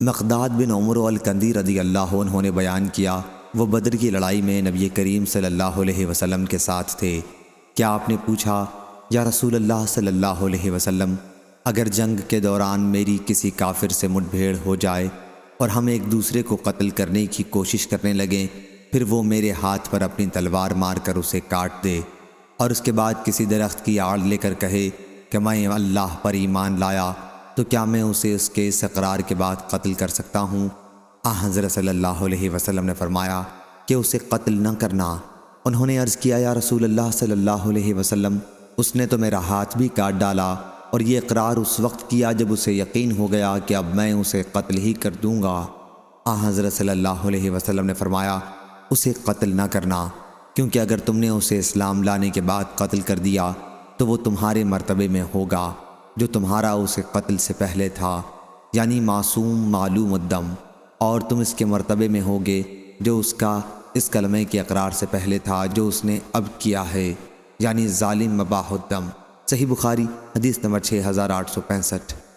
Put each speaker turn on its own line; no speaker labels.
مقداد بن عمر Al-Kindi رضی اللہ عنہ نے بیان کیا، وہ بدر کی لڑائی میں نبی کریم صلی اللہ علیہ وسلم کے ساتھ تھے۔ کیا آپ نے پوچھا، یا رسول اللہ صلی اللہ علیہ وسلم، اگر جنگ کے دوران میری کسی کافر سے مٹ بھیڑ ہو جائے اور ہم ایک دوسرے کو قتل کرنے کی کوشش کرنے لگیں، پھر وہ میرے ہاتھ پر اپنی تلوار مار کر اسے کاٹ دے اور اس کے بعد کسی درخت کی آڑ لے کر کہے کہ میں اللہ پر ایمان لایا، تو کیا میں اسے اس کے اس اقرار کے بعد قتل کر سکتا ہوں؟ حضرت صلی اللہ علیہ وسلم نے فرمایا کہ اسے قتل نہ کرنا۔ انہوں نے عرض کیا، یا رسول اللہ صلی اللہ علیہ وسلم، اس نے تو میرا ہاتھ بھی کاٹ ڈالا اور یہ اقرار اس وقت کیا جب اسے یقین ہو گیا کہ اب میں اسے قتل ہی کر دوں گا۔ حضرت صلی اللہ علیہ وسلم نے فرمایا، اسے قتل نہ کرنا، کیونکہ اگر تم نے اسے اسلام لانے کے بعد قتل کر دیا تو وہ تمہارے مرتبے میں ہوگا جو تمہارا اسے قتل سے پہلے تھا، یعنی معصوم معلوم الدم، اور تم اس کے مرتبے میں ہوگے جو اس کا اس کلمے کے اقرار سے پہلے تھا جو اس نے اب کیا ہے، یعنی ظالم مباح الدم۔ صحیح بخاری حدیث نمبر 6865۔